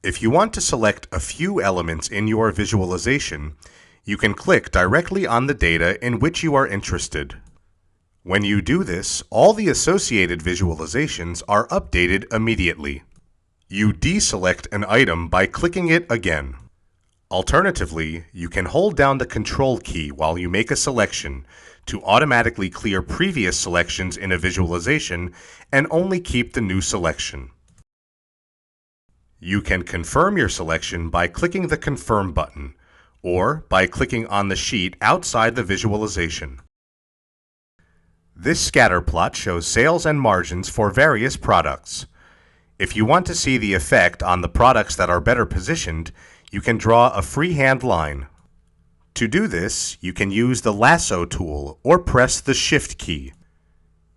If you want to select a few elements in your visualization, you can click directly on the data in which you are interested. When you do this, all the associated visualizations are updated immediately. You deselect an item by clicking it again. Alternatively, you can hold down the Control key while you make a selection to automatically clear previous selections in a visualization and only keep the new selection. You can confirm your selection by clicking the Confirm button, or by clicking on the sheet outside the visualization. This scatter plot shows sales and margins for various products. If you want to see the effect on the products that are better positioned, you can draw a freehand line. To do this, you can use the lasso tool or press the Shift key.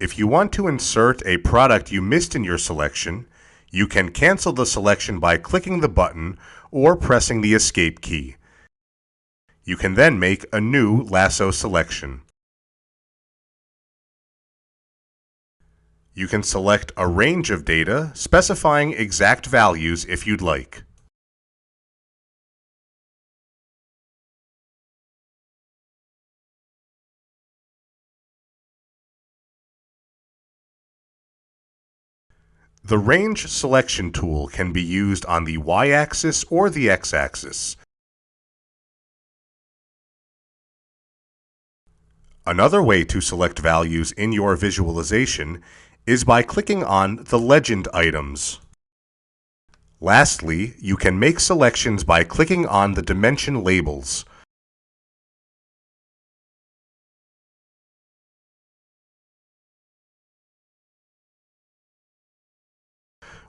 If you want to insert a product you missed in your selection, you can cancel the selection by clicking the button or pressing the Escape key. You can then make a new lasso selection. You can select a range of data, specifying exact values if you'd like. The Range Selection tool can be used on the Y-axis or the X-axis. Another way to select values in your visualization is by clicking on the Legend items. Lastly, you can make selections by clicking on the dimension labels.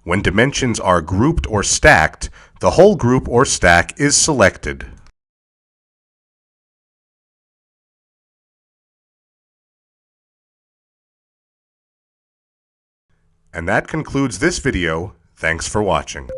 When dimensions are grouped or stacked, the whole group or stack is selected. And that concludes this video. Thanks for watching.